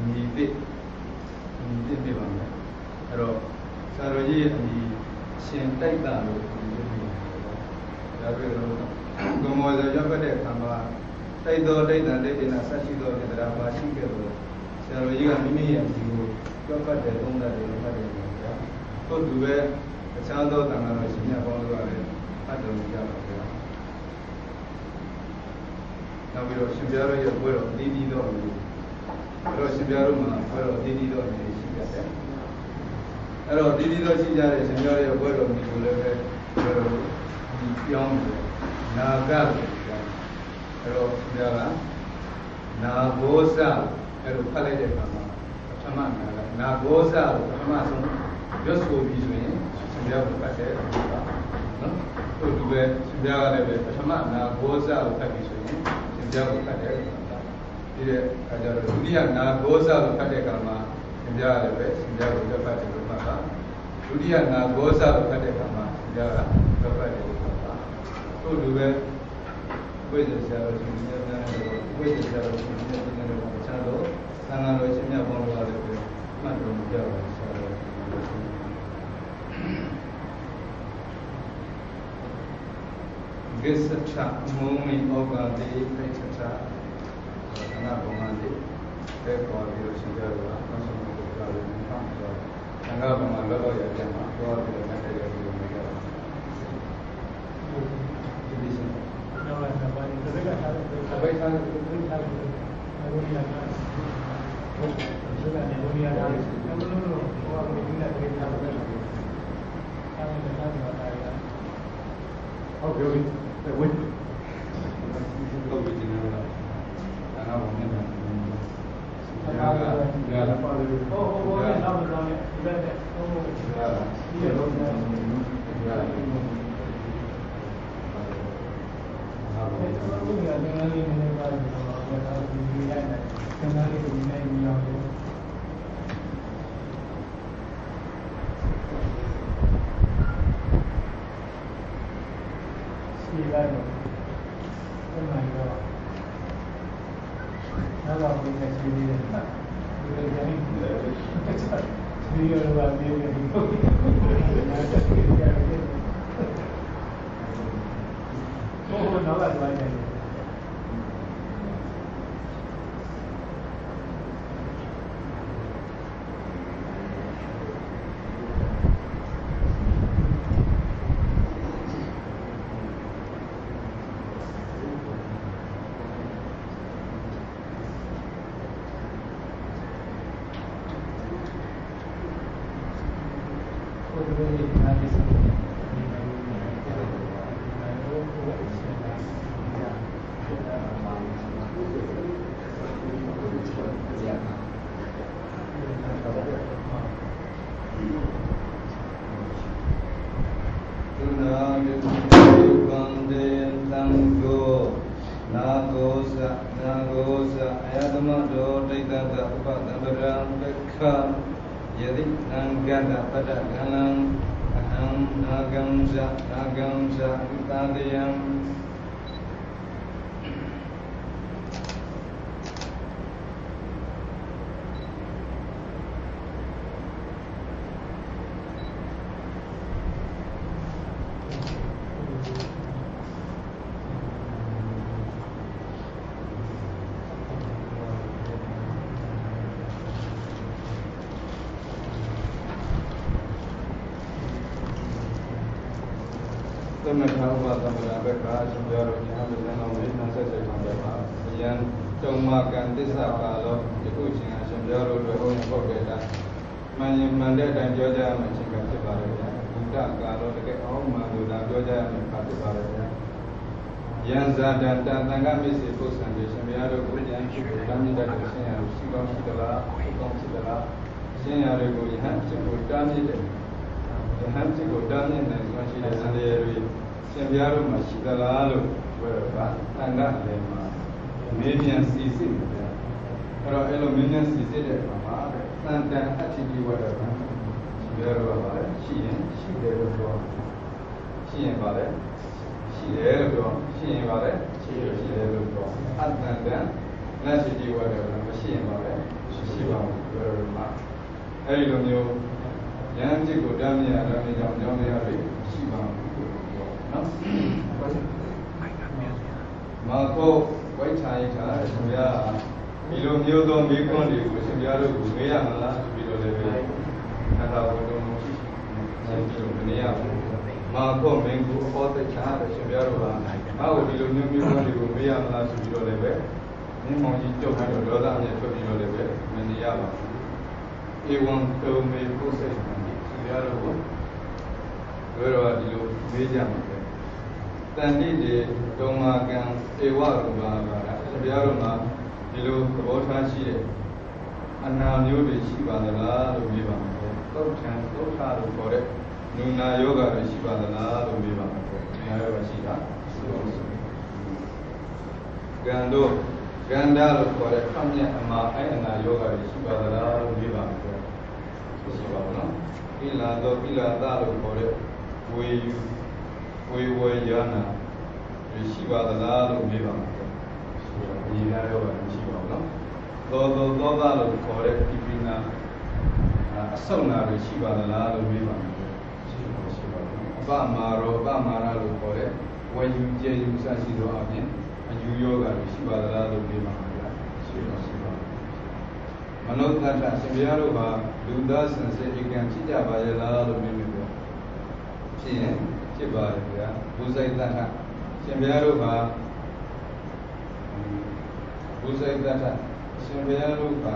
န ညီသစ်ပြပါမယ်အဲ့တော့ဆရာတော်ကြီးရဲ့အညီရှင်တိုက်တာလို့ဒီလိုမျိုးဒါပေမဲ့ဘုံမောဇောရောက်တဲ့အခါမှာတိုက်တော်တိုက်တန်တိုက်တင်တာဆက်ရှိတော်တဲ့တရားမှာရှိခဲ့လို့ဆရာတော်ကြီးကမိမိရဲ့အညီကိုကြောက်တဲ့သုံးတဲ့တွေမှတ်တယ်ဗျာထို့သူပဲအခြားသောတန်ခါတော်ရှင်များပေါင်းလို့ရတယ်အတ္တလို့ကြပါဗျာနောက်ပြီးတော့ရှင်ပြတော်ရဲ့ဘွဲတော်အသီးသီးတော်မျိုးအဲ့တော့ရှင်ပြတော်မှာဘွဲတော်အသီးသီးတော်မျိုးရှိကြတယ်အဲ့တော့အသီးသီးတော်ရှိကြတဲ့ရှင်ပြတော်ရဲ့ဘွဲတော်မျိုးလည်းပဲဘွဲတော်ဒီပြောင်းတယ်နာဂလို့ပြောင်းအဲ့တော့ရှင်ပြကနာဂောစအဲ့လိုဖတ်လိုက်တဲ့အခါမှာပထမနာဂောစလို့ပထမဆုံးရွတ်ဆိုပြီးဆိုရင်ရှင်ပြကိုဖတ်တယ်နော်တို့သူပဲရှင်ပြကလည်းပဲပထမနာဂောစကိုဖတ်ပြီးဆိုရင်ရှင်ပြကိုဖတ်တယ်ဒီတဲ့အခါကျတော့ဒုတိယနာဂောစကိုဖတ်တဲ့အခါမှာရှင်ပြကလည်းပဲရှင်ပြကိုဖတ်တယ်လို့မှတ်ပါဒုတိယနာဂောစကိုဖတ်တဲ့အခါမှာရှင်ပြကဖတ်တယ်လို့မှတ်ပါတို့လူပဲဝိဇ္ဇာဆရာတော်ရှင်မြတ်များတို့ဝိဇ္ဇာဆရာတော်ရှင်မြတ်များတို့အခြားသောသံဃာတော်ရှင်များပေါင်းလို့လည်းပဲမှတ်တော်မူကြပါဆရာတော်ဂစ္စချမုံမီဩဃာတိဖိတ်ချာသနာဘုံမှာဒီပဲပေါ်ပြီးလို့ရှင်ကြတော့အဆုံးစုံကိုကြားလို့မှတ်တော့သံဃာဘုံမှာလောလောရပြန်မှာတော့ပြီးတော့တက်ရပြီးလို့မကြပါဘူးဒီလိုရှင်တော့လည်းဘာလို့ဒီကထားလို့ဘယ်ထားလို့ဘယ်ထားလို့ဘယ်လိုလဲဟုတ်တယ်ဒီကနေဘယ်လိုလဲဘယ်လိုလို့ဟိုကဒီနေ့ပြေးထားလို့အဲ့ဒါလည်းထားတော့တာရဟုတ်ပြီဝိတ်တော့ဝိတ်နေတော့အနာဘုံနဲ့အားကလာပါလို့ဟိုနဲ့နောက်တော့လည်းဒီဘက်နဲ့ဟိုဒီလိုနဲ့အားလုံးကိုရတဲ့နေရာနဲ့ပါတော့ဒါဒီရိုက်တယ်ဆန္ဒလေးကိုနေနေရအောင်စီလိုက်တော့ဘယ်မှာရောနောက်တော့ဒီနေ့စီနေတယ်ဒီလိုကြရင်ဒီလိုပါနေနေဒီလိုနောက်တော့ဒီကြရတယ်ဟိုနောက်လာသွားတယ်သမထဥပသမဏဘက်ကရှင်ပြတော်ညာလူနာတော်လေးဆက်ဆက်ဆောင်ကြပါအယံတုံမကံသစ္စာပါလို့ဒီခုချင်းအရှင်ပြတော်တို့ဟောရင်ပုတ်တယ်လားမှန်ရင်မှန်တဲ့အတိုင်းပြောကြရမယ်အချိန်ကဖြစ်ပါလေဗျာဘုဒ္ဓကာလို့တကယ်အောင်မှန်လို့ဒါပြောကြရမယ်ပါဖြစ်ပါလေဗျာယံဇာတန်တန်ခါမစ္စေပု္ပ္ပံတွေရှင်ပြတော်ကိုဉာဏ်ရှိကိုတမ်းမြင့်တဲ့ဆင်းရဲကိုရှိကောင်းရှိသလားကောင်းရှိသလားဆင်းရဲတွေကိုယဟန်ဖြစ်ကိုတမ်းမြင့်တဲ့ယဟန်ဖြစ်ကိုတမ်းမြင့်တဲ့ဆိုရှိတဲ့ဆန္ဒရတွေရှင်ပြတော်မှာရှိသလားလို့ပြောတာတန်ခါလည်းမှာမေးမြန်စီစစ်တယ်ဗျာအဲ့တော့အဲ့လိုမေးမြန်စီစစ်တဲ့အခါမှာတန်တန်အဋ္ဌိတိဝတ္တကရှင်ပြတော်ကပါလေရှိရင်ရှိတယ်လို့ပြောရှိရင်ပါလေရှိတယ်လို့ပြောရှိရင်ပါလေရှိတယ်လို့ပြောအတ္တန်တန်လက်ရှိတိဝတ္တကမရှိရင်ပါလေရှိပါ အဲ့ဒီလိုမျိုးဉာဏ်จิตကိုတမ်းမြင်ရတဲ့ကြောင့်ကြောင့်တရားတွေရှိပါဘူးပြောနော်မာဖို့ဝိချာရိတာရှင်ဗျာဒီလိုမျိုးသောမိကွန်းတွေကိုရှင်ဗျာတို့ကိုမေးရမလားဆိုပြီးတော့လည်းပဲခန္ဓာကိုယ်တော်ရှိနေကြလို့မနေရဘူးမာဖို့မင်းကိုဟောတဲ့ချာတဲ့ရှင်ဗျာတို့ကငါ့ကိုဒီလိုမျိုးမျိုးကွန်းတွေကိုမေးရမလားဆိုပြီးတော့လည်းပဲမင်းမောင်ကြီးကြောက်ပြီးတော့ဒေါသနဲ့ထွက်ပြီးတော့လည်းပဲမနေရပါဘူးဧဝံတုံမေပုစိတ်ရှင်ဗျာတို့ကိုတို့တော့ဒီလိုမေးကြမှာပဲတန်တိတေတုံမာကံဧဝရူပါပါရှင်ဗျာတို့မှာဒီလိုသဘောထားရှိတဲ့အနာမျိုးတွေရှိပါသလားလို့မေးပါမယ်သုတ်ထံသုတ်ထလို့ခေါ်တဲ့နုနာယောဂတွေရှိပါသလားလို့မေးပါမယ်နုနာယောဂရှိတာကံတို့ကန္တာလို့ခေါ်တဲ့ခမျက်အမှာအဲ့အနာယောဂတွေရှိပါသလားလို့မေးပါမယ်ရှိပါဘူးနော်ကိလာတော့ကိလာသလို့ခေါ်တဲ့ဝေယူဝေဝေယာနာရှိပါသလားလို့မေးပါမယ်ဒီနာယောဂမရှိပါဘူးနော်သောတာလို့ခေါ်တဲ့ဒီပိနာအဆုတ်နာတွေရှိပါသလားလို့မေးပါမယ်ရှိပါဘူးအပမာရောအပမာရလို့ခေါ်တဲ့ဝေယူကျေယူစရှိသောအပြင်အယူယောဂတွေရှိပါသလားလို့မေးပါမယ်ရှိပါဘူးမနုဿတ္ထရှင်ဘုရားတို့ဟာလူသားစင်စစ်ဧကံဖြစ်ကြပါရဲ့လားလို့မေးမိတယ်ဖြစ်ရင်ဖြစ်ပါရဲ့ဗျာဘုဇိတ္တရှင်ဘုရားတို့ဟာဘုဇိတ္တရှင်ဘုရားတို့က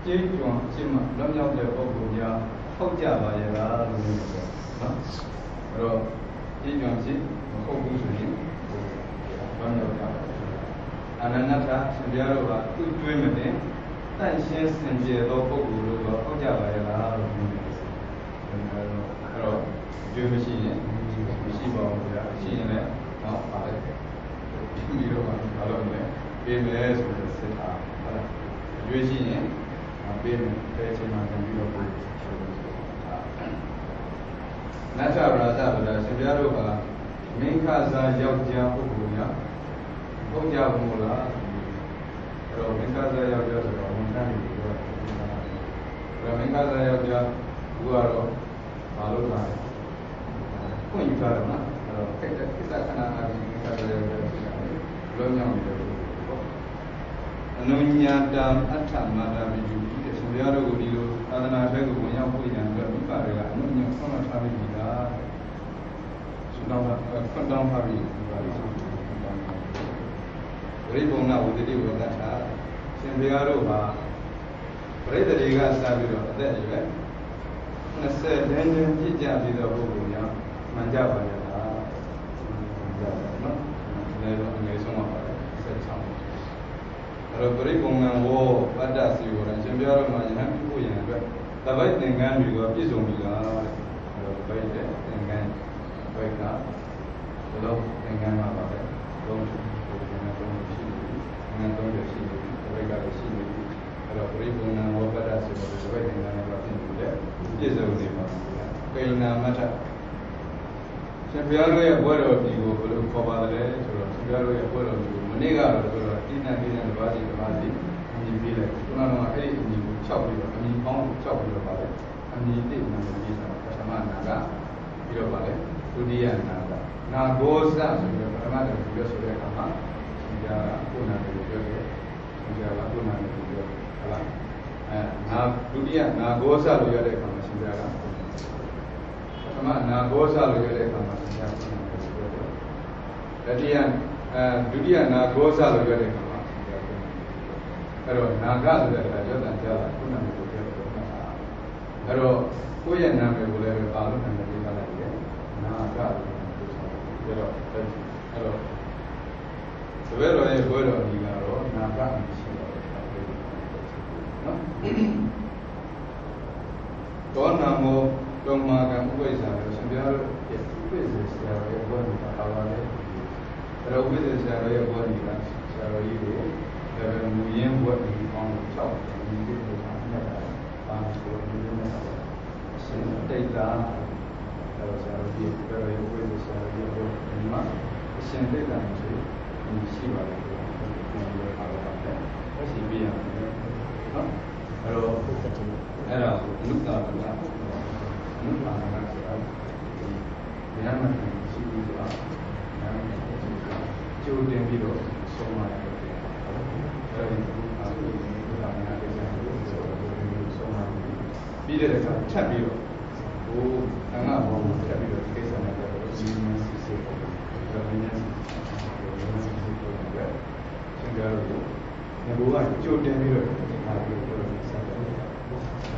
ကြေးကျွံအစ်မလွတ်မြောက်တဲ့ပုဂ္ဂိုလ်များဟုတ်ကြပါရဲ့လားလို့မေးမိတယ်နော်အဲ့တော့ကြေးကျွံအစ်မဟုတ်ဘူးဆိုရင်လွတ်မြောက်ကြပါအာနန္ဒရှင်ဘုရားတို့ကသူ့ကျွေးမတင်တန့်ရှင်းစင်ကြယ်သောပုဂ္ဂိုလ်တို့ကဟုတ်ကြပါရဲ့လားလို့ပြောနေတယ်။အဲ့တော့ကျွေးမရှိရင်မရှိပါဘူးဗျာ။ရှိရင်လည်းဟောပါတယ်။ဒီလိုမှဘာလို့လဲ။ပေးမယ်ဆိုတဲ့စိတ်အားဟုတ်လား။ကျွေးရှိရင်ပေးမယ်။ပေးချင်မှပြန်ပြီးတော့ပို့ဆိုလို့နတ္ထဗရာဇဗရာရှင်ပြတို့ကမင်းခဇာယောက်ျားပုဂ္ဂိုလ်များဟုတ်ကြဘူးလား။အဲ့တော့မင်းခဇာယောက်ျားဆိုတော့ဝန်ထမ်းတွေပြောတယ်။မင်းခဇာယောက်ျားသူကတော့မလုပ်တာ။ဖွင့်ယူထားတယ်နော်။အဲ့တော့ကိစ္စခဏခဏမင်းခဇာယောက်ျားဖြစ်တာလေ။လုံးညောင်းနေတယ်ပေါ့။အနုညာတံအဋ္ဌမာတာမယူပြီးတဲ့ဆိုရတော့ကိုဒီလိုသာသနာ့ဘက်ကိုဝင်ရောက်ပြည်တယ်အတွက်မိဘတွေကအနုညောင်းဆောင်းထားပြီးပြီလား။ဆိုတော့ခွန်တောင်းထားပြီးဒီပါလိမ့်မယ်ပရိပုံနာဝတ္တိဝေဒတာရှင်ဘုရားတို့ဟာပရိသေတွေကစပြီးတော့အသက်အရွယ်20တန်းချင်းပြည့်ကြပြီးတော့ပုဂ္ဂိုလ်များမှန်ကြပါရဲ့လားမှန်ကြပါနော်လည်းတော့အငယ်ဆုံးပါပါတယ်16အဲ့တော့ပရိပုံနာဝဗတ္တစီဝရရှင်ဘုရားတို့မှာယဟန်ပြုဖို့ရန်အတွက်တပိုက်သင်္ကန်းတွေကပြည့်စုံပြီလားတဲ့အဲ့တော့ဘိတ်တဲ့သင်္ကန်းဘိတ်ကဘယ်လိုသင်္ကန်းမှာပါလဲလုံးငါတော့ရှိနေပြီတပိုက်ကလည်းရှိနေပြီအဲ့တော့ပရိပုံနာဝပဒဆိုတော့တပိုက်နိုင်ငံကတော့ပြင်ပြီးတယ်ပြည့်စုံနေပါဘူးကိလနာမထရှင်ဘုရားတို့ရဲ့ဘွဲတော်ဒီကိုဘယ်လိုခေါ်ပါသလဲဆိုတော့ရှင်ဘုရားတို့ရဲ့ဘွဲတော်ဒီကိုမနေ့ကတော့ဆိုတော့တိဏ္ဍိဏ္ဍတစ်ပါးစီအမည်ပေးလိုက်ခုနကတော့အဲ့ဒီအမည်ကို6ပြီးတော့အမည်ပေါင်း6ပြီးတော့ပါလေအမည်တိနာမည်ကြီးဆိုတာပထမနာကပြီးတော့ပါလေဒုတိယနာကနာဂောစဆိုပြီးတော့ပထမတစ်ခုပြောဆိုတဲ့အခါမှာရှင်ဘုရားကခုနကပြောတယ်ရှင်ဘုရားကခုနကပြောတယ်ဟုတ်လားနာဒုတိယနာဂောစလို့ရတဲ့အခါမှာရှင်ဘုရားကပထမနာဂောစလို့ရတဲ့အခါမှာရှင်ဘုရားကပြောတယ်တတိယဒုတိယနာဂောစလို့ရတဲ့အခါမှာရှင်ဘုရားကအဲ့တော့နာဂဆိုတဲ့အခါရောတန်ကြားတာခုနကပြောတယ်အဲ့တော့ကိုယ့်ရဲ့နာမည်ကိုလည်းပါလို့နာမည်ပေးထားလိုက်တယ်နာဂလို့ပြောတော့အဲ့တော့သဘဲတော်ရဲ့ဘွဲတော်ဒီကတော့နာဂမရှိတော့ဘူးနော်တောနာမောတုံမာကံဥပိ္ပဇာလို့ရှင်ပြတို့ရဲ့ဥပိ္ပဇဆရာရဲ့ဘွဲတော်ပါပါလေအဲ့တော့ဥပိ္ပဇဆရာရဲ့ဘွဲတော်ကဆရာတော်ကြီးကိုလည်းမူရင်းဘွဲတော်ကြီးပေါင်း6ဒီလိုမျိုးထားနေတာပါဆိုတော့ဒီလိုမျိုးအရှင်တိတ်တာအဲ့တော့ဆရာတော်ကြီးဘွဲတော်ရဲ့ဥပိ္ပဇဆရာရဲ့ဘွဲတော်ဒီမှာအရှင်တိတ်တာဆိုရှိပါတယ်ဒီလိုပါတော့ပါတယ်ရှိပြရမယ်နော် တော့အဲ့ဒါလူတာကလူတာကဆိုတာဒီနာမည်ရှိပြီးတော့နာမည်ကျိုးတင်ပြီးတော့ဆုံးမရတယ်အဲ့ဒီအခုလူတာကလည်းဆုံးမပြီးတဲ့အခါထပ်ပြီးတော့ဟိုအငါဘောထပ်ပြီးတော့ကိစ္စနဲ့တော့ဒီမှာစစ်စစ်ပေါ့ဒါမင်းရဲ့ရှင်ကြတော့ငါကကြိုတင်ပြီးတော့ဒီမှာပြောလို့ဆက်တယ်အဲ့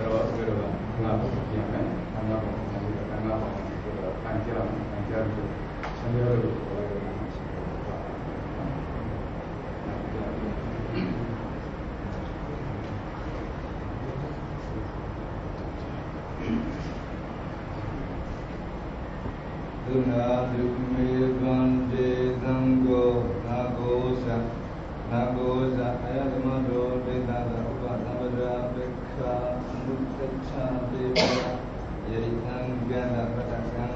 တော့ဆိုတော့ငါဘောပြန်မယ်ငါဘောပြန်ပြီးတော့ငါဘောဆိုတော့အန်ကြောင်းပြီးရှင်ကြတော့ပြောလို့ရှိတယ်ပါဒုနာဒုမေဗန္တေသံဃောနာဂောသနာဂောသအယသမတောဒေတာဥပသမ္ပရာပိက္ခာအနုတ္တချာဒေဝယေရိသံဂန္ဓပတကံ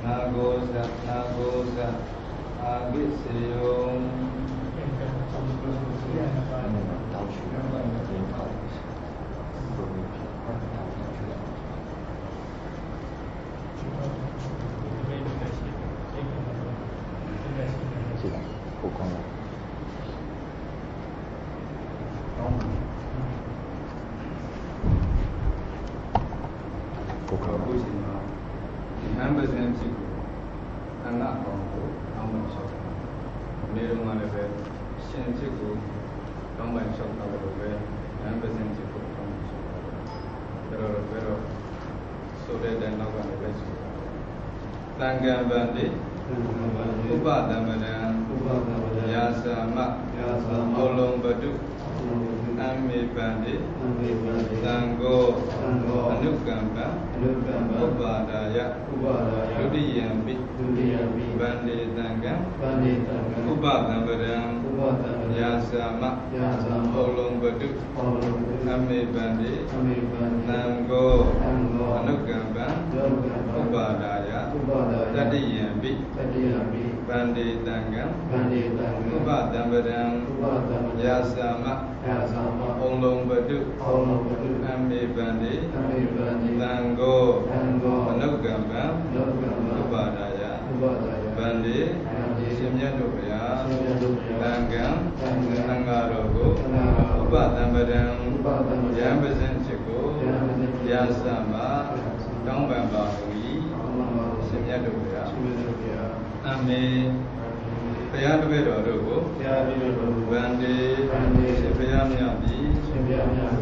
နာဂောသနာဂောသအာဂိစေယောဟုတ်ကောင်းလားကောင်းပါဘုရားဘုရားမှာဒီဟမ်ဘဇန်ရှိကိုအနာကောင်းကိုအောင်းမလျှောက်တာနေတော့မှလည်းပဲရှင်ဖြစ်ကိုတောင်းပန်လျှောက်တာလို့ပဲဟမ်ဘဇန်ရှိကိုတောင်းပန်လျှောက်တာဒါတော့ဘယ်တော့ဆိုတဲ့တိုင်တော့လည်းပဲဆိုတာတန်ခံပန်တိဥပဒမ္မနံယာသမဘောလုံးပတုအမေပန္တိသံဃောအနုကမ္ပံဥပါဒာယဒုတိယံပိဗန္တိသံဃံဥပဒမ္မနံယာသမဘောလုံးပတုအမေပန္တိသံဃောအနုကမ္ပံဥပါဒာယတတိယံပိဗန္တိသံဃံဥပဒမ္မနံယာသမองลงปตุอัมเมปันติตังโกอนุกัมปังอุปาดายะปันติရှင်မြတ်တို့ဗျာသံဃံသံဃာတော်ကိုဥပသမ္ပဒံယံပဇင်ဖြစ်ကိုယာသမတောင်းပန်ပါကုန်၏ရှင်မြတ်တို့ဗျာအမေဘုရားတပည့်တော်တို့ကိုဗန္တိရှင်ဘုရားမြတ်သည်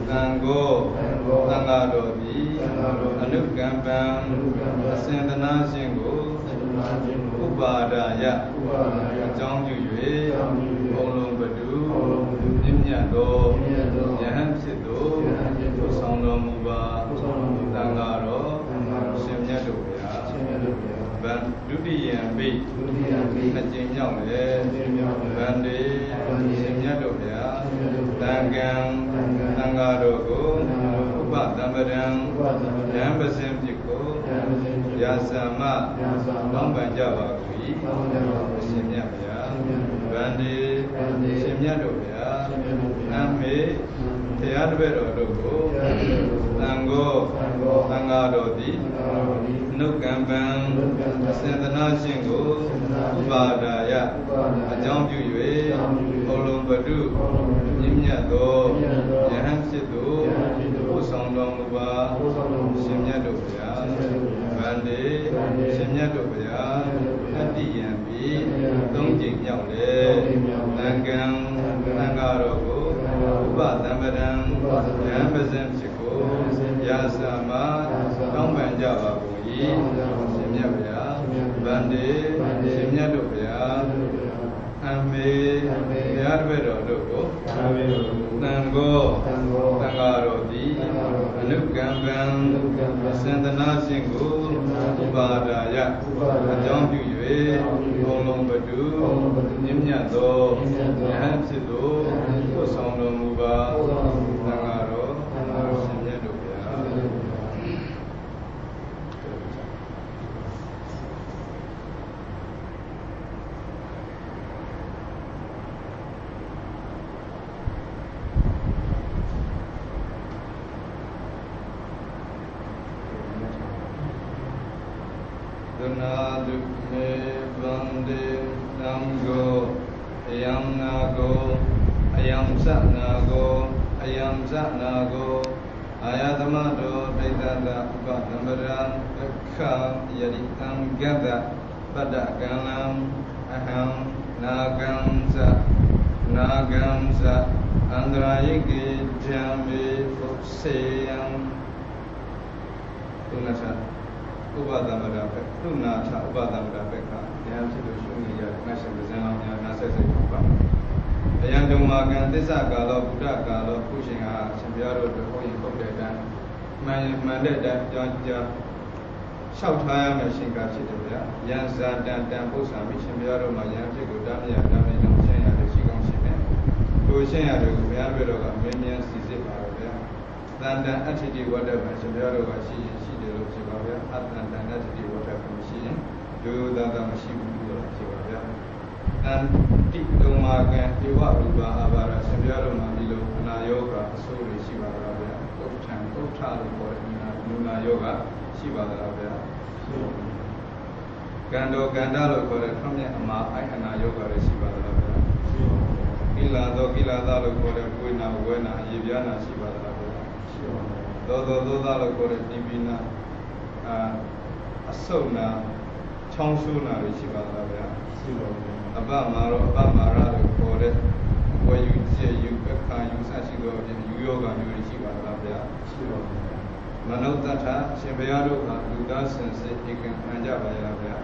သံဃောသံဃာတော်သည်အနုကမ္ပံအစင်တနာရှင်ကိုဥပါဒာယအကြောင်းပြု၍ဘုံလုံးပတုမြင့်မြတ်သောယဟန်ဖြစ်သောဆောင်တော်မူပါသံဃာတော်ရှင်မြတ်တို့ဗျာဗန္ဒုတိယံပိအကျဉ်းမြောက်လေဗန္တိရှင်မြတ်တို့ဗျာသံဃံသံဃာတော်ကိုဥပသမ္ပဒံယံပစင်ဖြစ်ကိုယာသမတောင်းပန်ကြပါကုန်၏ရှင်မြတ်ဗျာဗန္တိရှင်မြတ်တို့ဗျာအမေတရားတပည့်တော်တို့ကိုသံဃောသံဃာတော်သည်နုကံပံစေတနာရှင်ကိုဥပါဒာယအကြောင်းပြု၍ဘုံလုံးပတုမြင့်မြတ်သောယဟန်ဖြစ်သူဘုဆောင်တော်မူပါရှင်မြတ်တို့ဗျာဗန္တိရှင်မြတ်တို့ဗျာအတ္တိယံပိသုံးကြိမ်မြောက်လေသံဃံသံဃာတော်ကိုဥပသမ္ပဒံယံပဇင်ဖြစ်ကိုယာသမတောင်းပန်ကြပါကုန်၏ရှင်မြတ်ဗျာဗန္တိရှင်မြတ်တို့ဗျာအမေတရားတပည့်တော်တို့ကိုသံဃောသံဃာတော်သည်အနုကံပံစန္ဒနာရှင်ကိုဥပါဒာယအကြောင်းပြု၍ဘုံလုံးပတုမြင့်မြတ်သောယဟန်ဖြစ်သောဘုဆောင်တော်မူပါသံဃာတော်ရှင်မြတ်တို့ဗျာ na du me bande nam go ayam na go ayam sa na go ayam sa na go ayatama do daitanda upadambaran akha yaditam gada pada ganam aham nagamsa andrayike jambe fuseyam tunasa upadamara tunatha upadamara bekha dhyanaဖြစ်လို့ရှုနေကြတယ်ငါရှင်ပဇံအောင်များငါဆက်စိတ်ပါအယံတုံမာကံသစ္စာကာလောဘုဒ္ဓကာလောခုရှင်ဟာရှင်ဘုရားတို့တို့ဟောရင်ပုတ်တဲ့အတိုင်းမှန်တဲ့အတိုင်းကြောင်းကြောင်းလျှောက်ထားရမယ်ရှင်ကဖြစ်တယ်ဗျာယံဇာတန်တန်ပု္ပ္ပာမိရှင်ဘုရားတို့မှာယံဖြစ်ကိုတားမြတ်တားမြတ်အောင်ရှင်းရတယ်ရှိကောင်းရှိတယ်တို့ရှင်းရတယ်ကိုဘုရားတို့ကမင်းမြန်စီစစ်ပါတော့ဗျာတန်တန်အဋ္ဌိဝတ္တမှာရှင်ဘုရားတို့ကရှိတယ်လို့ဖြစ်ပါဗျာအတန်တန်အဋ္ဌိဝတ္တကိုမရှိရင်ဒုသာသာမရှိဘူးလို့ဖြစ်ပါဗျာအန္တိတုံမာကံဧဝရူပအာဘာရရှင်ဘုရားတို့မှာဒီလိုအနာယောဂအဆိုးတွေရှိပါတော့ဗျာဒုဋ္ဌံဒုဋ္ဌလို့ခေါ်တဲ့နုနာယောဂရှိပါတော့ဗျာကံတော်ကန္တလို့ခေါ်တဲ့ထွန်းမြတ်အမှာအိုင်အနာယောဂတွေရှိပါတော့ဗျာကိလာသောကိလာသလို့ခေါ်တဲ့ဝိနာဝေနာအရေးပြားနာရှိပါတော့ဗျာသောလို့ခေါ်တဲ့တိပိနာအဆုတ်နာချောင်းဆိုးနာတွေရှိပါတော့ဗျာအပမာရောအပမာရလို့ခေါ်တဲ့ဝေယူကျေယူအခါယူစရှိသောအပြင်ယူယောဂမျိုးတွေရှိပါတော့ဗျာမနုဿထရှင်ဘုရားတို့ကလူသားစင်စစ်ဧကံခံကြပါရဲ့လားဗျာ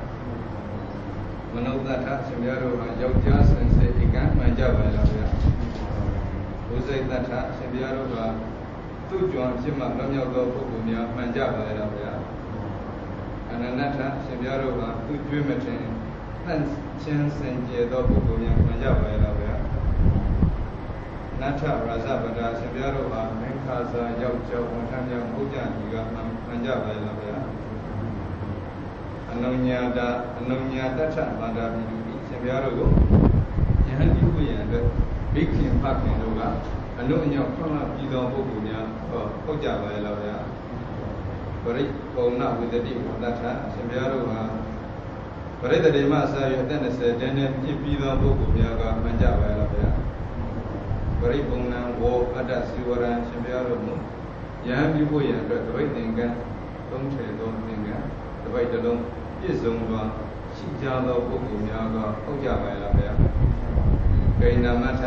မနုဿထရှင်ဘုရားတို့ကယောက်ျားစင်စစ်ဧကံခံကြပါရဲ့လားဗျာဘုဇိတ္တထရှင်ဘုရားတို့ကသူ့ကြွံဖြစ်မှလွန်မြောက်သောပုဂ္ဂိုလ်များမှန်ကြပါရဲ့လားဗျာအနန္တထရှင်ဘုရားတို့ကသူ့ကျွေးမတင်နှံ့ချင်းစင်ကြယ်သောပုဂ္ဂိုလ်များမှန်ကြပါရဲ့လားဗျာနထရာဇဗဒာရှင်ဘုရားတို့ဟာမင်္ခာစာရောက်ကြောင်းဝန်ထမ်းများမဟုတ်ကြဘူးကမှန်ကြပါရဲ့လားဗျာအနုညာတ္ထမာတာပိတုရှင်ဘုရားတို့ကိုယဟန်ပြုဖို့ရန်အတွက်ဘိခင်ဖခင်တို့ကအနုအညောက်ခေါင်းပြီးသောပုဂ္ဂိုလ်များဟုတ်ကြပါရဲ့လားဗျာပရိပုံနာဝိတ္တိဝတ္ထရှင်ဘုရားတို့ဟာပရိသေမအစာရအသက်20တန်းနဲ့ပြည့်ပြီးသောပုဂ္ဂိုလ်များကမှန်ကြပါရဲ့လားဗျာပရိပုံဏံဝောအတ္တစီဝရံရှင်ဘုရားတို့ကိုယဟန်ပြုဖို့ရန်အတွက်တပိတ်သင်္ကန်းသုံးထည်သောသင်္ကန်းတပိတ်တစ်လုံးပြည့်စုံစွာရှိကြသောပုဂ္ဂိုလ်များကဟုတ်ကြပါရဲ့လားဗျာဂိဏမထ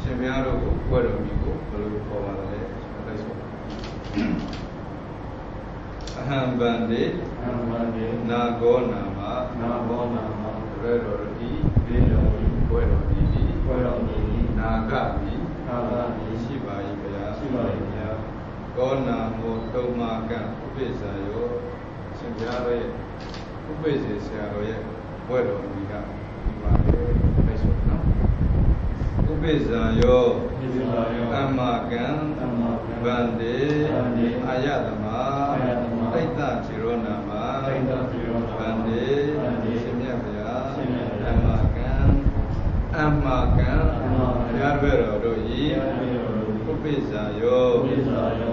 ရှင်ဘုရားတို့ကိုဘွဲ့တော်မူကိုဘယ်လိုခေါ်ပါလဲအဲ့ဆိုအဟံဗန္တိနာဂောနာမရေတော်ဒီဘွဲ့တော်ဒီနာဂမိရှိပါ၏ဗျာကောနာမောတုံမာကံဥပိ္ပဇာယောရှင်ဘုရားရဲ့ဥပိ္ပဇေဆရာတော်ရဲ့ဘွဲ့တော်ဒီကဒီပါလေအဲ့ဆိုနော်ဥပိ္ပဇာယောအမကံဗန္တိအာယတမတိတ္တခြေရောနာမဗန္တိရှင်မြတ်ဗျာအမကံဘုရားပဲတော်တို့ဤဥပိ္ပဇာယောဥ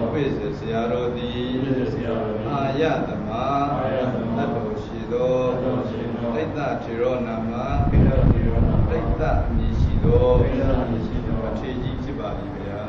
ပိ္ပဇေဆရာတော်သည်အာယတမတတ်တော်ရှိသောတိတ္တခြေရောနာမတိတ္တအမည်ရှိသောအထေကြီးဖြစ်ပါ၏ဗျာ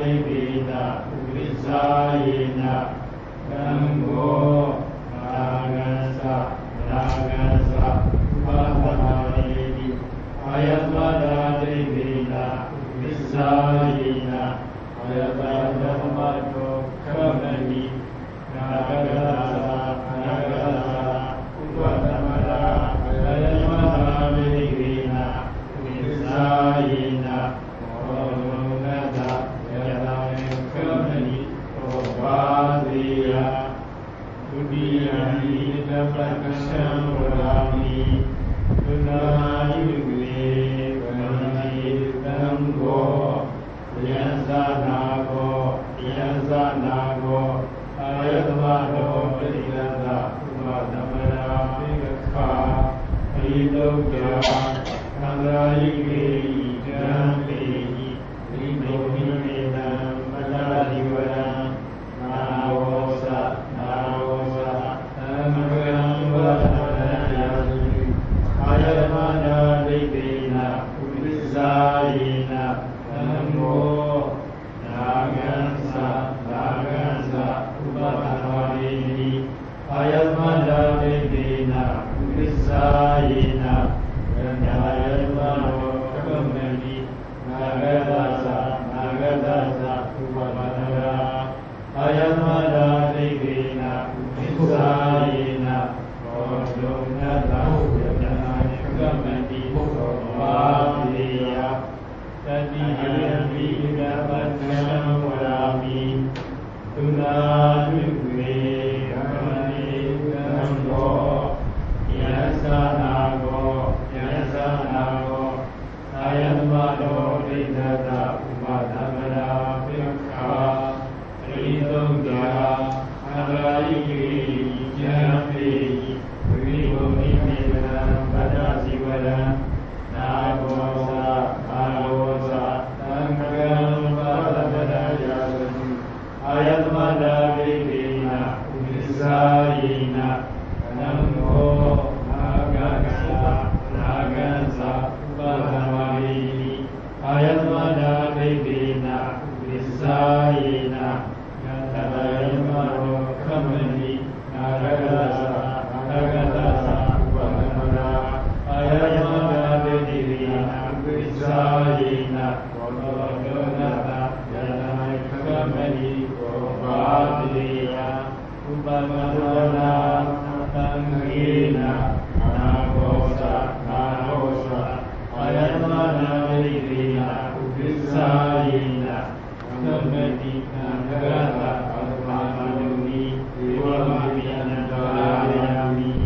တိပိနာဥပိစ္ဆာယေနကံဘောနာဂံသနာဂံသဥပါဒနာယေတိအာယတဝဒာတိပိနာဥပိစ္ဆာယေနအာယတဓမ္မတောခမနိနာဂံသနာဂံသဥပါဒနာအာယတဝဒာတိပိနာဥပိစ္ဆာယေနပက္ခသံဝရာမိသုနာယုဂေဝန္တိသံဃောယံသနာကောယံသနာကောအာယတဝတောပိဋကသဥပသမရာပိကခာဣတုတ္တသံဃာယိကေဣတံပေဣဣမေဟိမေတံပတ္တာဒီဝရံနာဝောသနာဝောသသမဂံဝါဒနာယာတိအာယတမနာဒိဋ္ဌိနာဥပိစ္ဆာယေနသံဃောနာဂံသနာဂံသဥပဒနာယေတိအာယတမနာဒိဋ္ဌိနာဥပိစ္ဆာယေနဝေညာယတမနောကမ္မတိနာဂတသနာဂတသဥပဒနာအာယတမနာဒိဋ္ဌိနာဥပိစ္ဆာယေနဘောဓုနတ္တဝေဒနာကမ္မတိဘောဘာတိယတတိယံပိကပတ္တံဝရာမိသုနာတုမေကမ္မတိသံဃောယံသနာကောယံသနာကောအာယတမတောဒိဋ္ဌတဥပသမရာပိခာဣတုတ္တအန္တရာယိကေယံပေဝိဘုမိမေတံပတ္တစီဝရံနာဘောသအာဘောသသံဃံပါဒပဒယာတိအာယတမနာဒိဋ္ဌိနာဥပိစ္ဆာယေနသံဃောနာဂံသနာဂံသဥပဒနာယေတိအာယတမနာဒိဋ္ဌိနာဥပိစ္ဆာယေနသဗ္ဗယမရောခမနိနာဂတသနာဂတသဥပဒနာအာယတမနာဒိဋ္ဌိနာဥပိစ္ဆာယေနဘောဓောနတ္တယတမခမနိဘောဘာတိယဥပမရဏသံဃေနနာဘောသနာဘောသအာယတမနာဒိဋ္ဌိနာဥပိစ္ဆာယေနသမတိနာဂတသဗ္ဗမနုနိဒေဝမပိယနတရာယမိ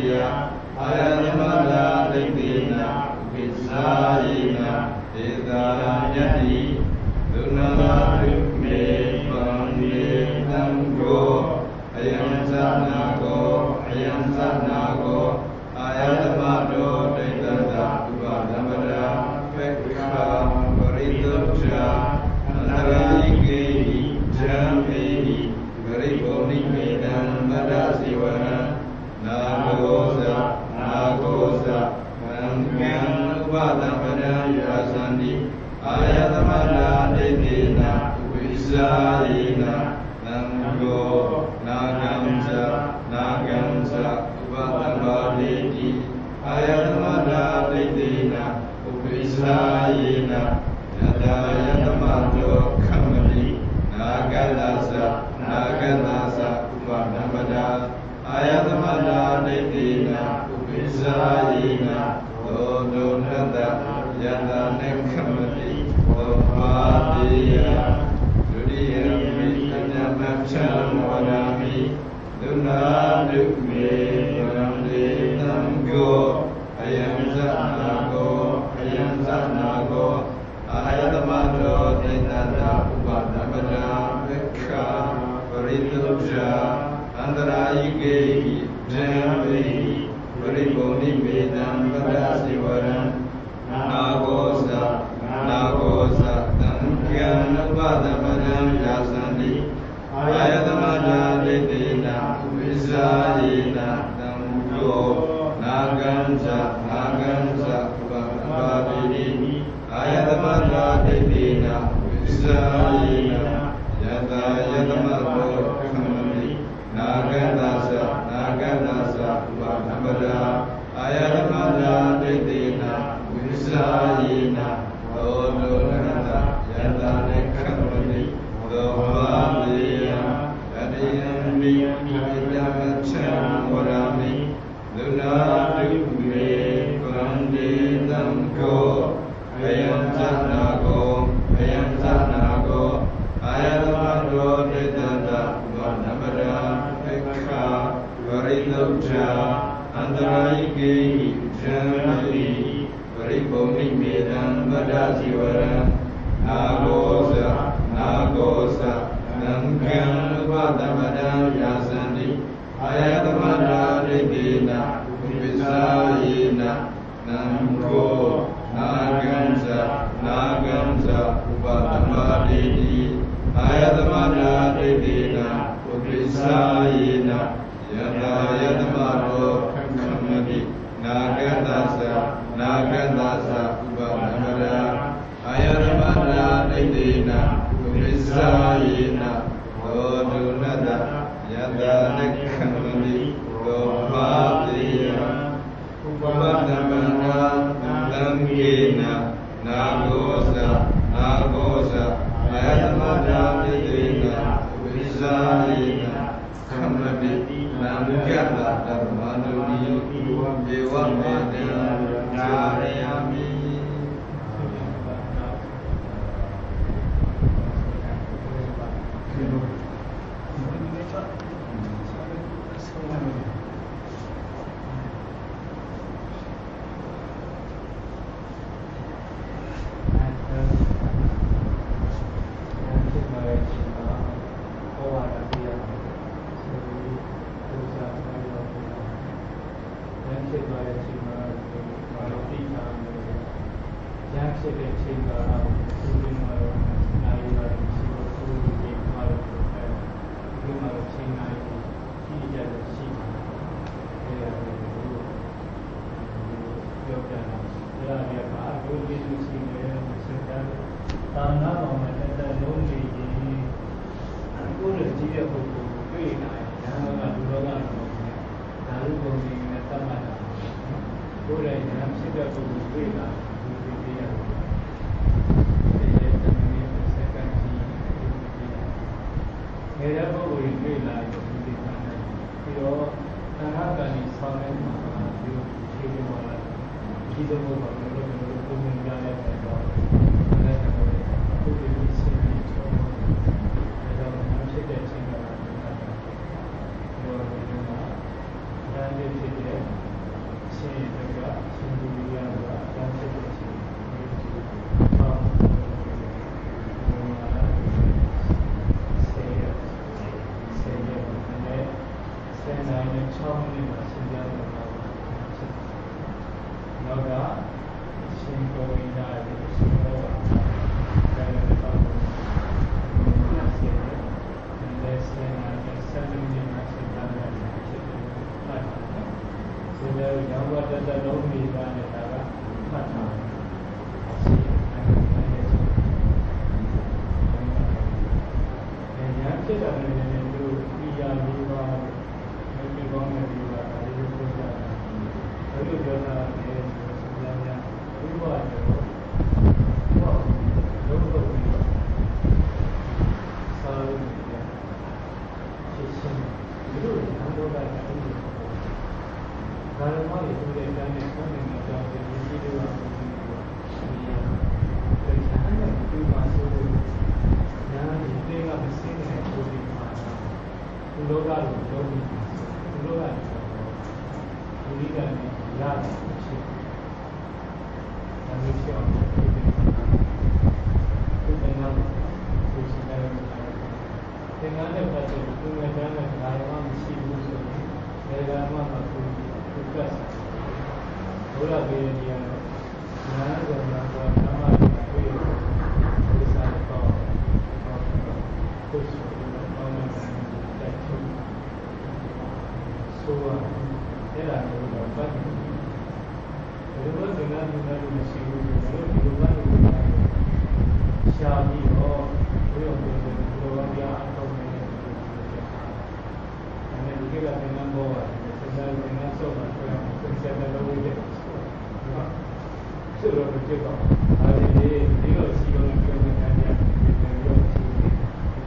ya ayatmana daitina uppisayena edayati dunaladume panditango ayansanako ayatmano daitata upadamada pekha paritopja antarayikehi jammehi gariboni medan madasivana nagosa mangan upadamada yasandi ayatmana daitina uppisayena nango nagamsa upadamadi ayatmana daitina uppisayena yadayatmano kamali nagadasa upadamada ayatmana daitina uppisayena dodonata yadane kamali dopadiya dudiyami ajamachan wadami dunadume paranditango ayansanako ayatmano daitata upadamada pekha paritopja antarayikehi jammehi pariboni medan padasivaran nagosa tankyam upadamadan yasandi ayatmana daitina uppisayena nango nagamsa upadamadi ayatmana daitina uppisayena yadayatmano kamali nagadasa upadamada ayatmana daitina uppisayena dodonata yadane kamali dopadiya adiyami ajamachan wadami dunadume paranditango ayansanako ayatmano daitata upadamada pekha paritopja antarayikehi jammehi pariboni medan padasivaran nagosa nankyam upadamadan yasandi ayatmana daitina uppisayena nango nagamsa upadamadi ayatmana daitina uppisayena yadayatmano kamali nagadasa upadamada ayatmana daitina uppisayena dodonata yadane kamali dopadiya upadamana dangena nagosa ayatmana daitina uppisayena kamali nangala dharmanuni devamana jarayami Thank you. ဘုရားတသက်လုံးနေတာနဲ့ဒါကမှတ်ထားညာဖြစ်တာလည်းသူပြရလေးပါဒီကောင်းတဲ့ဒီပါဒါလေးကိုပြောတာဘယ်လိုပြောတာလဲဆိုတော့ညာဘုရားတော့လုံးလုံးပြီးတော့စာလို့ပြရှင်းရှင်းဒီလိုအမှန်တော့ကအဲ့ဒီဘာလို့မှလည်းသူရဲ့တန်းနဲ့ကိုယ်နဲ့ကြောင်းတဲ့ဒီလိုပါဒီလိုနဲ့ဒီမှာဆိုလို့ညာဒီတေကမစင်းတဲ့ပုံဒီမှာဘုလောကလိုလုံးပြီးဘုလောကဒီလိကနေရတယ်ဖြစ်ဒါမျိုးပြောင်းတယ်ဒီနိုင်ငံကိုစီးတယ်သင်္ကန်းတဲ့ပတ်သက်ပြီးသူ့ရဲ့တန်းနဲ့ဒါရောမရှိဘူးဆိုရင်ဒါကမှမဟုတ်ဘူးကတ်ဘုရားပြေရည်ရတယ်နားကြောင့်တော့ဓမ္မကိုတွေ့ရဘုရားတော့ကိုယ်ဆိုတော့ကောင်းတဲ့တိုက်ထုဆိုတော့အဲ့ဒါကိုတော့ပတ်တယ်ဒီလိုသင်္ကန်းဒီလိုမရှိဘူးဒီလိုပတ်လို့ရှားပြီးတော့ဘုရားပြောတယ်ဘုရားပြအထောက်နေတယ်အဲ့ဒီကသင်္ကန်းပေါ်ပါတယ်သင်္ကန်းဆောက်တာဆိုရင်သင်္ကန်းလုံးဝိတယ်ဆိုတော့ဒီကတော့အဲဒီဒီလိုစီလုံးနဲ့ပြောနေတာညဒီလိုစီ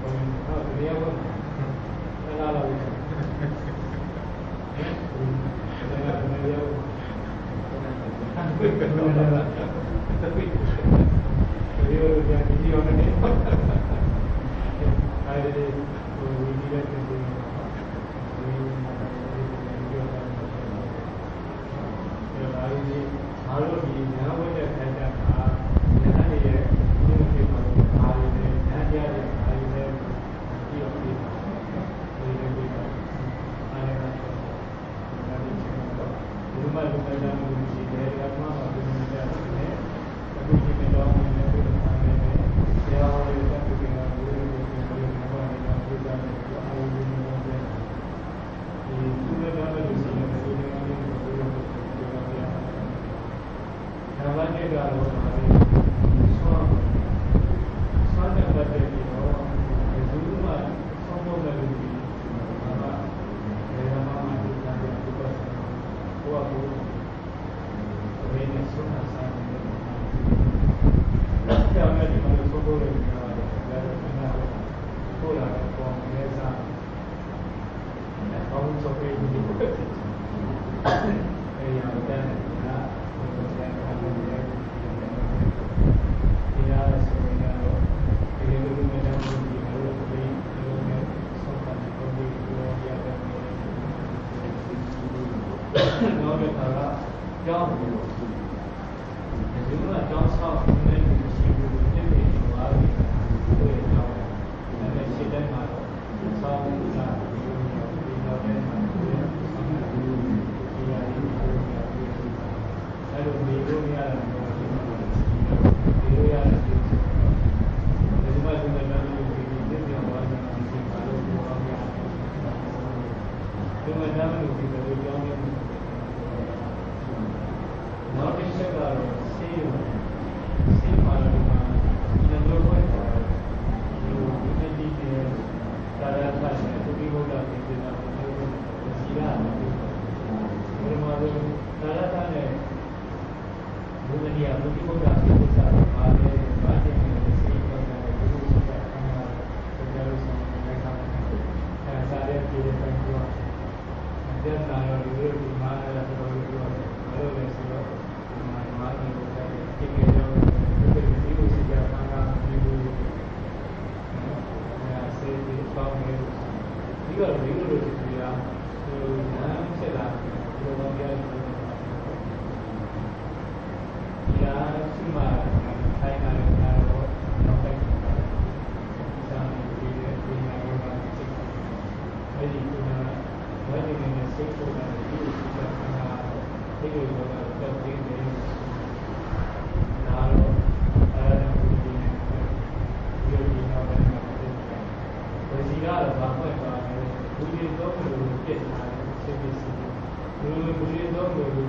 ပုံတော့ဒီရောနားလာလို့ဒါကမရောဒီလိုပြန်ဒီရောနဲ့အဲဒီဟိုဒီလိုတဲ့ဒီအားလုံးဒီညာဝတ်တဲ့ခိုင်တာကညာနေရဲ့ဒီလိုဖြစ်မှာအားရတဲ့ညာကြတဲ့အားရတဲ့ဒီလိုဖြစ်မှာဒီလိုဖြစ်မှာအားရတဲ့ဒါဒီချက်တော့ဒီမှာလူတိုင်းလူရှိတယ်အမှန်ပါဒီလိုကြတယ်အခုဒီကတော့မင်းနဲ့ဒီလိုအားရတယ်ဆရာဟောတဲ့ကတိကဘုရားကိုပြောနေတာဘာလဲဘုရားကိုအားရနေတယ်ဒီသူလည်းတော့လူရှိတယ်ဒီလိုမျိုးဘုရားဒါမှလည်းကတော့ဆွမ်းတဲ့ပတ်သက်ပြီးတော့ဒီလိုမှဆောင်းဖို့လည်းဒီမှာဘယ်မှာမှဒီကံတွေဒီပတ်ဟိုကဘယ်နဲ့ဆုံးတာစားတယ်လက်ကြောင့်လည်းဒီမှာဆောင်းဖို့လည်းဒီမှာလည်းဟိုလာတော့ပေါ်နေစားတယ်အောင်းချုပ်ပြီးဒီလိုပဲအဲရတဲ့ကကြောင်းပြီးတော့ဒီလိုကကြောင်းဆောက်နေတဲ့လူရှိဘူးဒီနေ့ဒီမှာဒီလိုကြောင်းတယ်ရှင်းတဲ့မှာတော့ဆောင်းတာဒီလိုဒီတော့တဲ့မှာဒီလိုဆောင်းတာဒီလိုဒီရည်ဒီလိုအဲ့လိုဒီလိုရတယ်ဒီလိုရတယ်ဒီမှာဒီမှာလည်းဒီပြောင်းသွားတယ်ဒီမှာလို့ပြောအောင်ရတယ်ဒီမှာလည်းဒီလိုကြောင်းနေနောက်တစ်ချက်ကတော့ဆေးပါလို့မှာဒီလိုပဲဒီလိုဒီနေ့ဒါရတာနဲ့ဒီဘုရားပြည်နေတာကိုစီရာတယ်ဒီမှာတော့ဒါရတာနဲ့ဘုရားဘုရားပြည်နေတာပါလေဘာတဲ့ဆေးပါတယ်ဒီလိုစကားအမှားတရားလို့ဆိုနေတာအဲစားတဲ့ပြည်တဲ့ပုံကတဲ့နာရောဒီလိုဒီမှာလည်းတော်တော်ပြောတယ်ဘယ်လိုလဲဆိုတော့မာဒီကိုတိကျတော့ဒီလိုစီစီကဘာသာဒီလိုဆေးဒီပေါင်းနေဒီကဒီလိုလိုစီရဟိုနားဆက်လာဒီလိုတော့ပြောဒီရာစီမာထိုင်နေတယ်တော့နောက်ပိုင်းစာနေဒီဒီနာရောပါစိတ်အဲဒီကဝိုင်းနေတဲ့စိတ်ပေါ်လာတဲ့ဒီလိုစီကဘာသာဒီလိုတော့တော့ဒီနေကတော့ဘာမှမပါဘူး။ဒီလိုတော့ဘယ်လိုဖြစ်လာလဲ။စိတ်ပစ္စည်း။ဒီလိုတော့ဘယ်လို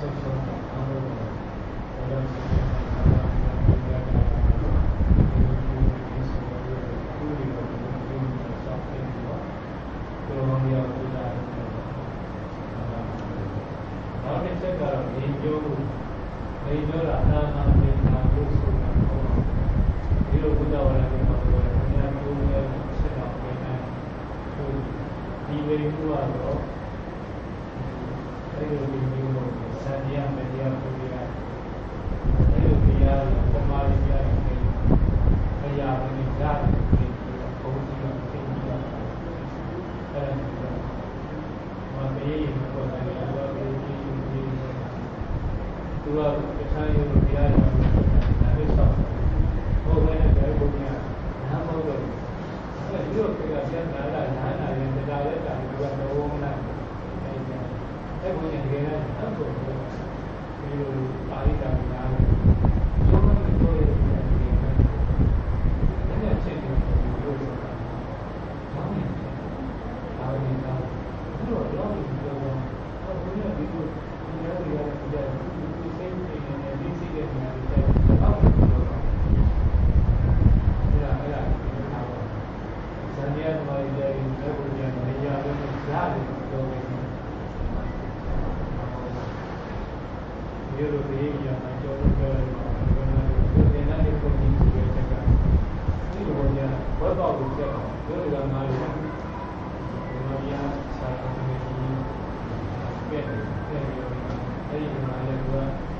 ဆ ကတော့နေပြောလို့နေပြောတာနာနာနေနာလို့ဆိုတာပေါ့ဒီလိုဘုရားဝါဒတွေမှာပြောတယ်ဘုရားပြောလို့ဖြစ်တော့ပဲဒီဝေကူကတော့အဲ့လိုမျိုးလို့စံတရားမတရားပူရအဲ့လိုတရားတွေသမာဓိတရားတွေဘုရားမင်းဓာတ်တွေဘုန်းကြီးကသိပြီးတော့အဲ့ဒါမျိုးမမေးဘူးပေါ့လေတော့ဒီသူကတခြားရုပ်လိုတရားတွေနားလို့ဆောက်ဟိုဘယ်နဲ့ဘယ်ဘုရားနားမဟုတ်တော့အဲ့ဒီလိုကပြန်လာတာနားနာရင်တရားလက်တာကတော့နားအဲ့ဘုရားကြီးလည်းနောက်ဆုံးဒီလိုပါဠိတော်များတယ်ကျောင်းမှာပြောရတဲ့ဒီနေ့ချက်တွေလို့ဆိုတာကျောင်းမှာပါဠိတော်ဒီလိုတော့ဒီလိုတော့ဘုရားဒီလိုဒီလိုရတဲ့ကြားဒီစိတ်တွေနဲ့ဒီစိတ်တွေနဲ့တော့ဘာလို့ပြောတော့အဲ့ဒါဇန်နီယာတော်ကြီးရဲ့ဘုရားနေရာလို့ကြားတယ်ပြောတယ်ဒီလိုတွေရမှာကြောလို့ပြောတယ်ဘာလို့လဲဒီနေ့လေးပုံကြီးဆိုတဲ့ချက်ကဒီလိုညာဘတ်တော်ကိုချက်တော့ဒီလိုကငါလို့ဒီလိုညာစာရင်းတွေကြီးပြည့်တယ်အဲ့ဒီမှာလည်း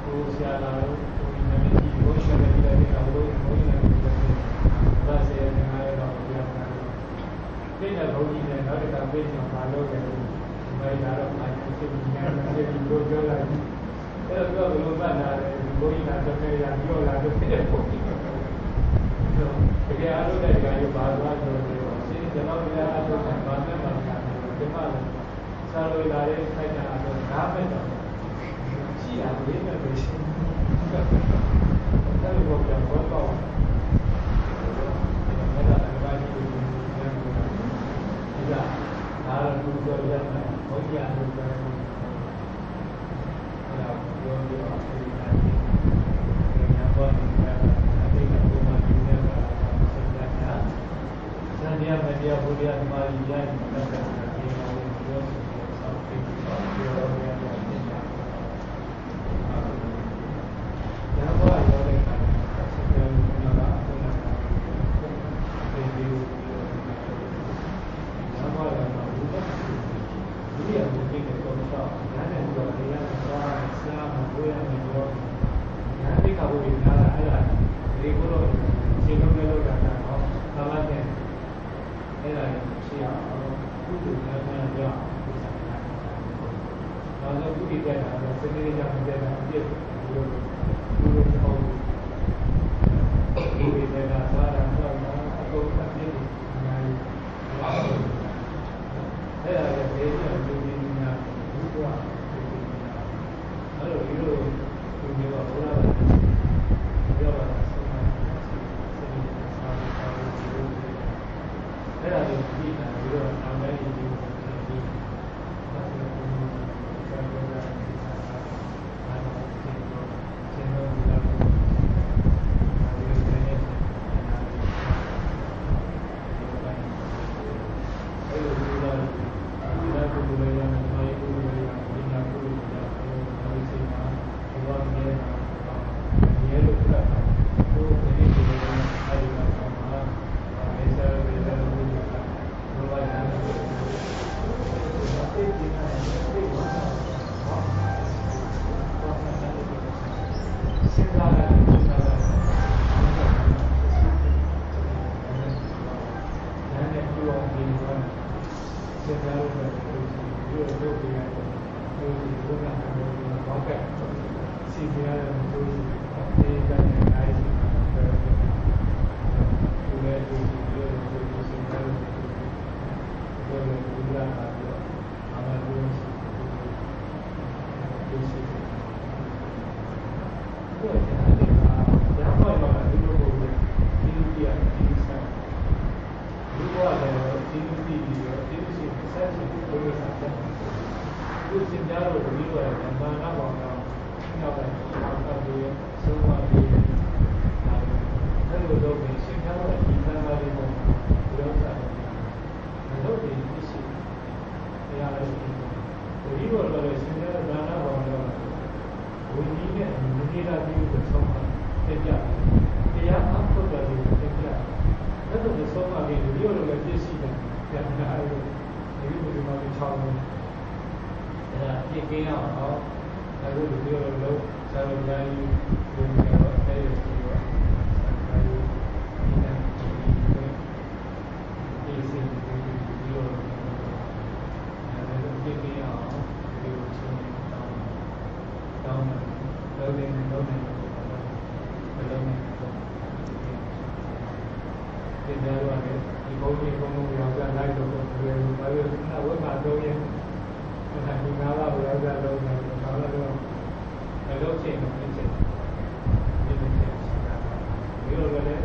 ကိုဆရာလာလို့ဒီနေ့ကြီးဘုရားရဲ့ဒီလိုကဘုရားရဲ့ဒါစေရနေရတော့ဘုရားကဒီနေ့ဘုန်းကြီးနဲ့နောက်တစ်ခါပြေးချင်ပါလို့တယ်ဒီမှာတော့အားလုံးစိတ်ကြီးများနေတယ်လို့ပြောလိုက်အဲ့တော့ဘယ်လိုပတ်လာလဲဒီဘုန်းကြီးကတော့တကယ်ရပြောလာတော့ဖြစ်တဲ့ပုံကြီးတော့တကယ်အားလုံးတဲ့ကရုပ်ပါသွားဆိုတော့ရှင်းကျွန်တော်များအားလုံးကဘာမှမလုပ်ဘူးဒီမှာစာလိုလာတဲ့ခိုက်တာတော့ငါပဲတော့ရှိရလေးနဲ့ပဲရှင်းတယ်လို့ပြောတော့တော့အဲ့ဒါလည်းဘာကြီးလို့ပြောနေတာဒီကဒါတော့သူပြောရမယ်ဘုရားလို့ပြောတယ်ပြောပြီးတော့ဒီနေ့ညပေါ်နေတာအတိတ်ကဘုရားကြီးနဲ့ဆက်ကြတာဇန်နီယာမတရားဘုရားဓမ္မကြီးရဲ့တက်တာဒီလိုပြောဆောက်ပြီးတော့ပြောရမယ်ညပေါ်ရောတဲ့အခါဆက်ကြနေတာကဘုရားဒီလိုညပေါ်ရောဘုရားဒီလိုဘုရားကတော့နားနဲ့တော့တရားသွားဆရာမပြောရမယ်ပြောညာတိကဘုရားနားလာအဲ့ဒါဒီကိုတော့ရှင်းလို့လည်းလောက်တာတော့သာမန်တဲ့အဲ့ဒါရှင်းအောင်ကုသိုလ်နဲ့မှန်ကြောင်းဒီစားတာ။နောက်ဆုံးကုသိုလ်တဲ့တာတော့စိတ်လေးကြောင့်တဲ့တာအပြည့်ဒီလိုပေါ့ဒီတဲ့တာသာတာတော့အကုန်အပြည့်အများကြီးအဲ့ဒါလည်းဒီလိုဒီညာဘုရားအဲ့လိုဒီလိုဒီမျိုးကဘုရားပြောတာဆက်မှအဲ့ဒါကိုကြည့်တာဒီလိုအမဲကြီးဒီအဲ့ဒါကိုဆက်ပြောတာအားလုံးသိတော့သင်တို့ဒီလိုဒီလိုနေနေအဲ့လိုဒီလိုဒီလိုရမယ်မိုင်းကိုဒီလိုဒီနာကိုဒီလိုဒီစိတ်မှာဘောနေရဲလို့ပြတာဟိုဒီနေ့ဒီလိုအဲ့ဒီမှာအဲဆရာတွေလည်းဘုရားဘုရားရဲ့စိတ်ကြီးနဲ့စိတ်မှာစိတ်ကလည်းနဲ့ပြောအောင်ဒီလိုစေတနာနဲ့ဒီလိုလုပ်ပြရတယ်ဒီလိုကဘောက်ကစီပြရတယ်ဒီလိုဒီတိုင်းနိုင်တယ်ဒီလိုဒီလိုစီပြရတယ်ဒီလိုဒီလိုလာတော့အမှန်လို့ဒီစီကိုကျန်တယ်ကရပါတော့ဒီလိုပုံစံဒီလိုပြဒီစားဒီဘောလည်းဒီလိုဒီလိုဒီလိုဆက်ပြီးဘယ်လိုဆက်တယ်ဒီစင်ကြတော့ဒီလိုရံပါနာပေါ်တော့နောက်ပိုင်းတော့ဒီဆုံးမပြီးအဲ့လိုတော့ဒီစင်ကြတော့ဒီသံဃာတွေပေါ်မှာဘယ်လိုဆက်တယ်မလို့ဒီရှိတရားလေးဒီလိုတော့စင်ကြတော့ဒါနာပေါ်တော့ တိတာဒီကိုဆုံးမတက်ကြတရားအထုတ်တာဒီကိုတက်ကြအဲ့တော့ဆုံးမပြီးဒီလိုလည်းပြည့်စုံတယ်ပြန်လာလို့ဒီလိုမှချောင်းလို့အဲ့ဒါပြည့်ကင်းအောင်တော့အဲ့လိုဒီလိုလုံးဆရာတော်ကြီးဒီလိုတော့အဲ့ဒီလိုဆရာတော်ကြီးဒီနေ့ဒီစင်ဒီလိုအဲ့ဒါပြည့်ကင်းအောင်ဒီလိုဆုံးတောင်းလုံးနေလုံးနေလုံးနေဒီကြတော့ဒီဘုန်းကြီးဘုန်းကြီးရောက်ကြလိုက်တော့ဘယ်လိုလဲဝိမာတော့ရဲ့ဒီနာလာရောက်ကြတော့နာလာတော့ဘယ်လိုချိန်မဖြစ်ချင်ဒီလိုချိန်ဒီလိုလည်း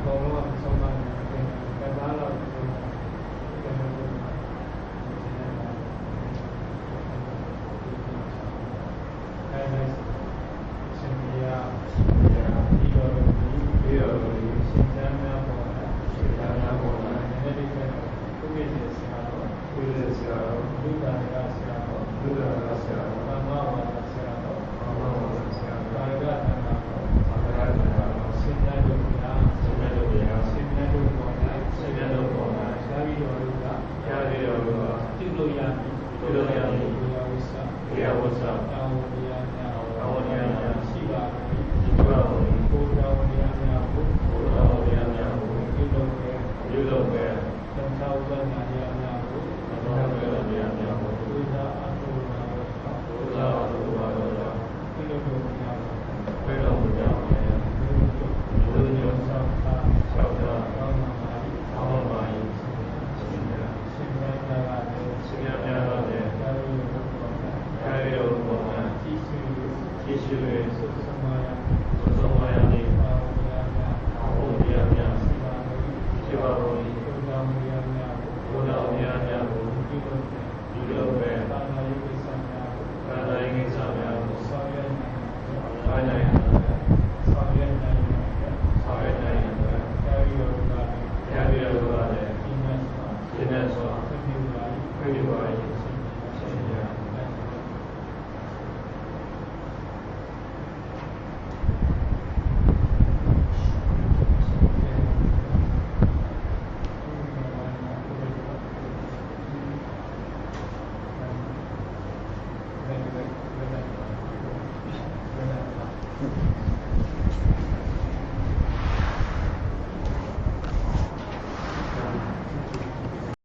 ဘုံလုံးကဆုံးမတယ်ကစားတော့ဒီလိုအဲ့ဒါရှင်ပြရဒီလိုရှင်သန်များပေါ်လာရှင်သန်များပေါ်လာနည်းနည်းလေးပဲဥပ္ပေစေဆရာတော်ဘုရားဆရာတော်ဘုရားဆရာတော်ဘာသာဝါဒဆရာတော်ဘာရကသံဃာတော်ရှင်မြတ်တို့ဘုရားရှင်မြတ်တို့ပေါ်လာဆရာတော်ပြီးတော်တို့ကပြုလို့ရမည်ဘုရားဝဆတောင်းဝရများရှိပါဘုရားဝရများကိုပြုလုပ်ပဲသံဃာဝရများကိုဘုရားအထုနာပြုလုပ်လို့များဘယ်လိုကြောင့်လဲဘုရားဆောင်တာဆောက်တာကောင်းပါ၏ရှင်များများလည်းကာယဘုရားယေရှုရဲ့သုသမယနေပါဘုရားများရှိပါတော်၏ဘုရားများပြုလုပ်ပဲသာနာရေးကိစ္စများဆောင်ရွက်နိုင်ကာယရောဂါလည်းပြင်းနဲ့စွာခွင့်ပြုပါ၏ရှင်ဘုရား